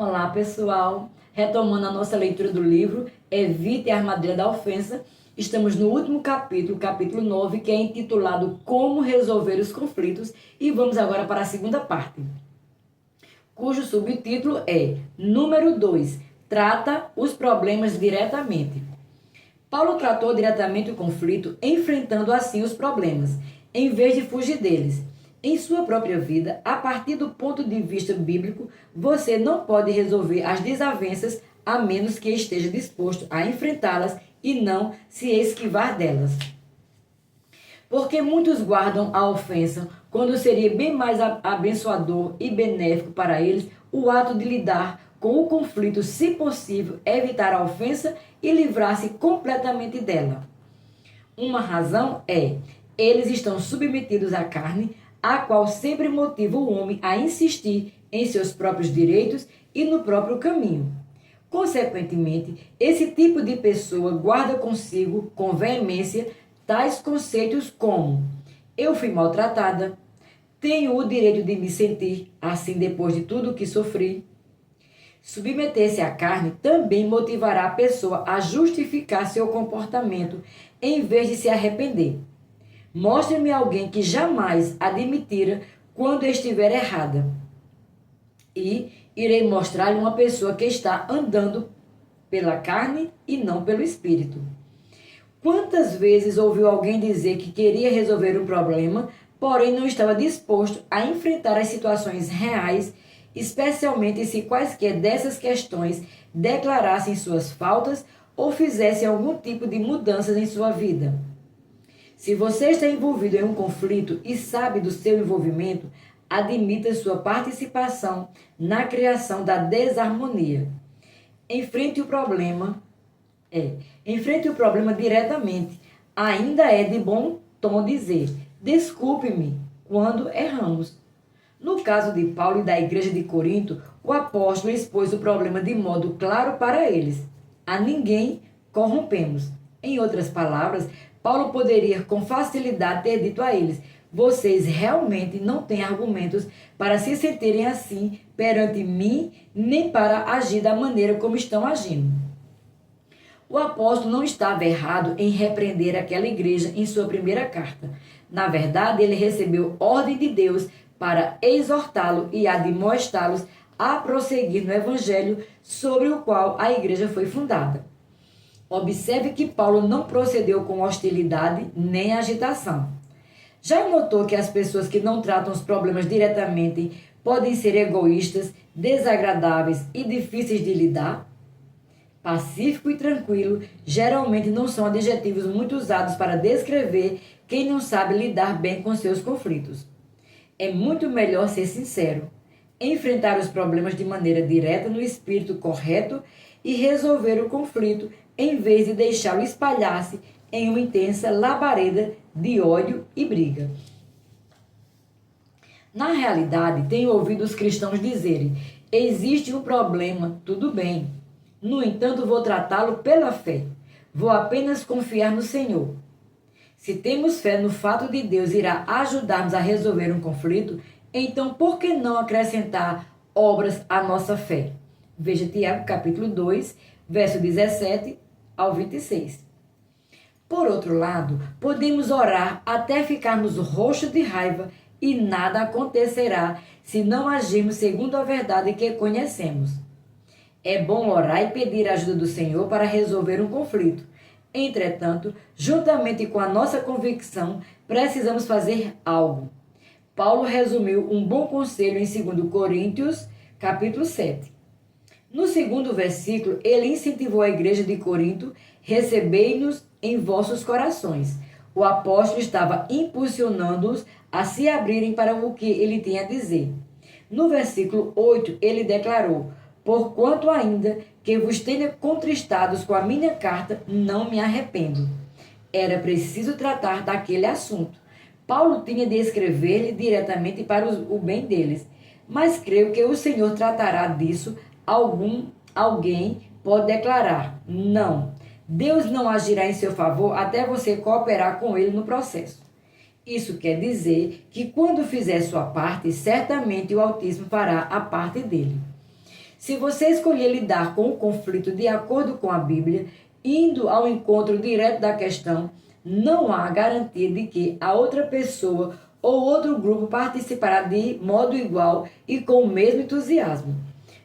Olá, pessoal! Retomando a nossa leitura do livro Evite a Armadilha da Ofensa, estamos no último capítulo, capítulo 9, que é intitulado Como Resolver os Conflitos, e vamos agora para a segunda parte, cujo subtítulo é Número 2, Trata os problemas diretamente. Paulo tratou diretamente o conflito, enfrentando assim os problemas, em vez de fugir deles. Em sua própria vida, a partir do ponto de vista bíblico, você não pode resolver as desavenças a menos que esteja disposto a enfrentá-las e não se esquivar delas. Porque muitos guardam a ofensa, quando seria bem mais abençoador e benéfico para eles o ato de lidar com o conflito, se possível, evitar a ofensa e livrar-se completamente dela. Uma razão é: eles estão submetidos à carne, a qual sempre motiva o homem a insistir em seus próprios direitos e no próprio caminho. Consequentemente, esse tipo de pessoa guarda consigo, com veemência, tais conceitos como: eu fui maltratada, tenho o direito de me sentir assim depois de tudo o que sofri. Submeter-se à carne também motivará a pessoa a justificar seu comportamento em vez de se arrepender. Mostre-me alguém que jamais admitira quando estiver errada, e irei mostrar-lhe uma pessoa que está andando pela carne e não pelo espírito. Quantas vezes ouviu alguém dizer que queria resolver um problema, porém não estava disposto a enfrentar as situações reais, especialmente se quaisquer dessas questões declarassem suas faltas ou fizessem algum tipo de mudanças em sua vida? Se você está envolvido em um conflito e sabe do seu envolvimento, admita sua participação na criação da desarmonia. Enfrente o problema diretamente. Ainda é de bom tom dizer: desculpe-me quando erramos. No caso de Paulo e da igreja de Corinto, o apóstolo expôs o problema de modo claro para eles: a ninguém corrompemos. Em outras palavras, Paulo poderia com facilidade ter dito a eles: vocês realmente não têm argumentos para se sentirem assim perante mim, nem para agir da maneira como estão agindo. O apóstolo não estava errado em repreender aquela igreja em sua primeira carta. Na verdade, ele recebeu ordem de Deus para exortá-lo e admoestá-los a prosseguir no evangelho sobre o qual a igreja foi fundada. Observe que Paulo não procedeu com hostilidade nem agitação. Já notou que as pessoas que não tratam os problemas diretamente podem ser egoístas, desagradáveis e difíceis de lidar? Pacífico e tranquilo geralmente não são adjetivos muito usados para descrever quem não sabe lidar bem com seus conflitos. É muito melhor ser sincero, enfrentar os problemas de maneira direta no espírito correto e resolver o conflito em vez de deixá-lo espalhar-se em uma intensa labareda de ódio e briga. Na realidade, tenho ouvido os cristãos dizerem: existe um problema, tudo bem. No entanto, vou tratá-lo pela fé. Vou apenas confiar no Senhor. Se temos fé no fato de Deus irá ajudar-nos a resolver um conflito, então por que não acrescentar obras à nossa fé? Veja Tiago capítulo 2, verso 17 ao 26. Por outro lado, podemos orar até ficarmos roxos de raiva e nada acontecerá se não agirmos segundo a verdade que conhecemos. É bom orar e pedir a ajuda do Senhor para resolver um conflito. Entretanto, juntamente com a nossa convicção, precisamos fazer algo. Paulo resumiu um bom conselho em 2 Coríntios, capítulo 7. No segundo versículo, ele incentivou a igreja de Corinto: recebei-nos em vossos corações. O apóstolo estava impulsionando-os a se abrirem para o que ele tinha a dizer. No versículo 8, ele declarou: porquanto ainda que vos tenha contristados com a minha carta, não me arrependo. Era preciso tratar daquele assunto. Paulo tinha de escrever-lhe diretamente para o bem deles, mas creio que o Senhor tratará disso. Alguém pode declarar: não, Deus não agirá em seu favor até você cooperar com ele no processo. Isso quer dizer que quando fizer sua parte, certamente o Altíssimo fará a parte dele. Se você escolher lidar com o conflito de acordo com a Bíblia, indo ao encontro direto da questão, não há garantia de que a outra pessoa ou outro grupo participará de modo igual e com o mesmo entusiasmo.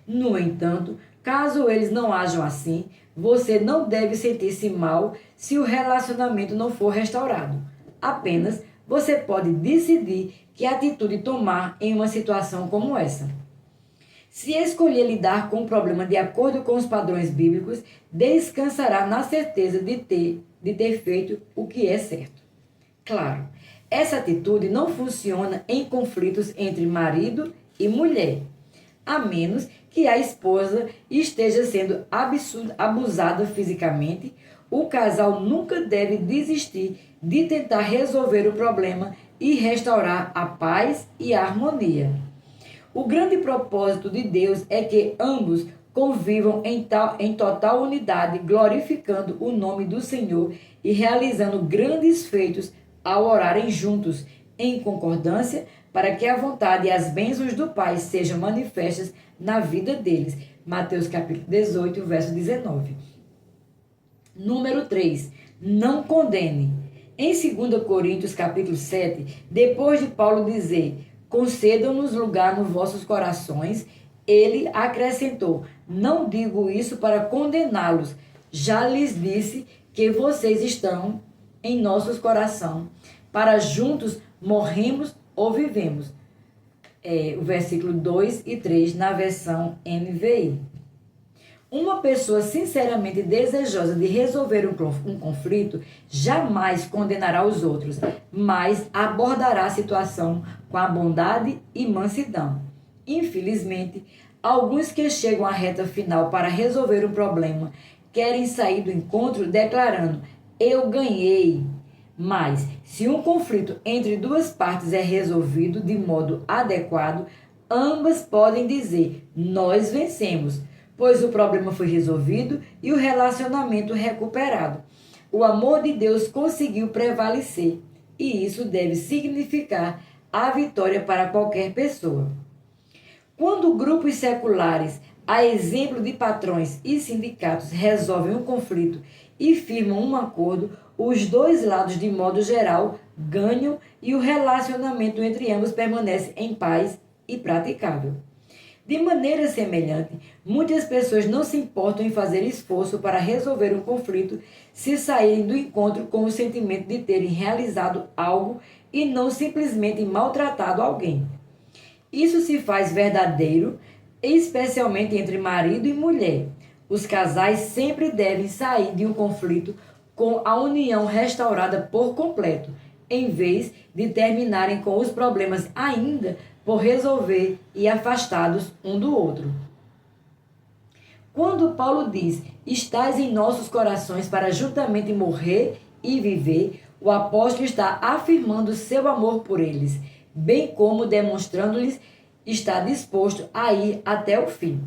No entanto, caso eles não ajam assim, você não deve sentir-se mal se o relacionamento não for restaurado. Apenas você pode decidir que atitude tomar em uma situação como essa. Se escolher lidar com o problema de acordo com os padrões bíblicos, descansará na certeza de ter feito o que é certo. Claro, essa atitude não funciona em conflitos entre marido e mulher, a menos que a esposa esteja sendo abusada fisicamente. O casal nunca deve desistir de tentar resolver o problema e restaurar a paz e a harmonia. O grande propósito de Deus é que ambos convivam em total unidade, glorificando o nome do Senhor e realizando grandes feitos ao orarem juntos, em concordância, para que a vontade e as bênçãos do Pai sejam manifestas na vida deles. Mateus capítulo 18, verso 19. Número 3. Não condene. Em 2 Coríntios capítulo 7, depois de Paulo dizer: concedam-nos lugar nos vossos corações, ele acrescentou: não digo isso para condená-los, já lhes disse que vocês estão em nossos corações, para juntos morremos ou vivemos. O versículo 2 e 3 na versão NVI. Uma pessoa sinceramente desejosa de resolver um conflito jamais condenará os outros, mas abordará a situação com a bondade e mansidão. Infelizmente, alguns que chegam à reta final para resolver um problema querem sair do encontro declarando: eu ganhei. Mas, se um conflito entre duas partes é resolvido de modo adequado, ambas podem dizer: nós vencemos, pois o problema foi resolvido e o relacionamento recuperado. O amor de Deus conseguiu prevalecer, e isso deve significar a vitória para qualquer pessoa. Quando grupos seculares, a exemplo de patrões e sindicatos, resolvem um conflito e firmam um acordo, os dois lados, de modo geral, ganham e o relacionamento entre ambos permanece em paz e praticável. De maneira semelhante, muitas pessoas não se importam em fazer esforço para resolver um conflito se saírem do encontro com o sentimento de terem realizado algo e não simplesmente maltratado alguém. Isso se faz verdadeiro, especialmente entre marido e mulher. Os casais sempre devem sair de um conflito com a união restaurada por completo, em vez de terminarem com os problemas ainda por resolver e afastados um do outro. Quando Paulo diz: estais em nossos corações para juntamente morrer e viver, o apóstolo está afirmando seu amor por eles, bem como demonstrando-lhes estar disposto a ir até o fim.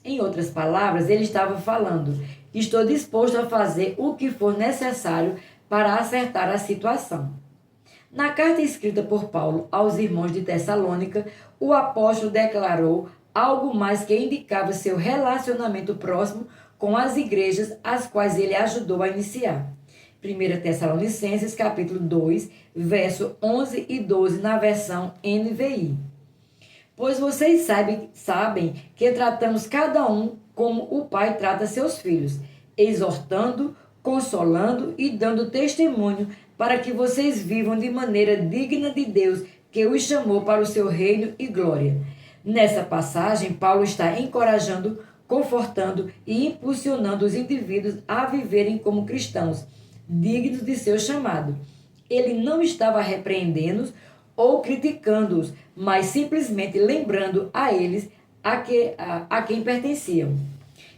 Em outras palavras, ele estava falando: estou disposto a fazer o que for necessário para acertar a situação. Na carta escrita por Paulo aos irmãos de Tessalônica, o apóstolo declarou algo mais que indicava seu relacionamento próximo com as igrejas às quais ele ajudou a iniciar. 1 Tessalonicenses capítulo 2, verso 11 e 12 na versão NVI. Pois vocês sabem que tratamos cada um como o pai trata seus filhos, exortando, consolando e dando testemunho para que vocês vivam de maneira digna de Deus, que os chamou para o seu reino e glória. Nessa passagem, Paulo está encorajando, confortando e impulsionando os indivíduos a viverem como cristãos, dignos de seu chamado. Ele não estava repreendendo-os ou criticando-os, mas simplesmente lembrando a eles a quem pertenciam.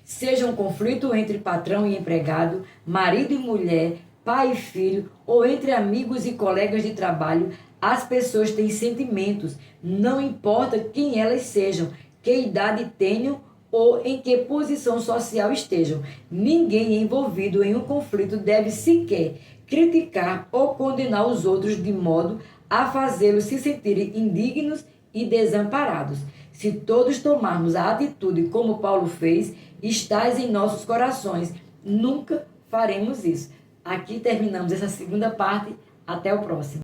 Seja um conflito entre patrão e empregado, marido e mulher, pai e filho, ou entre amigos e colegas de trabalho, as pessoas têm sentimentos, não importa quem elas sejam, que idade tenham ou em que posição social estejam. Ninguém envolvido em um conflito deve sequer criticar ou condenar os outros de modo a fazê-los se sentirem indignos e desamparados. Se todos tomarmos a atitude como Paulo fez, estais em nossos corações. Nunca faremos isso. Aqui terminamos essa segunda parte. Até o próximo.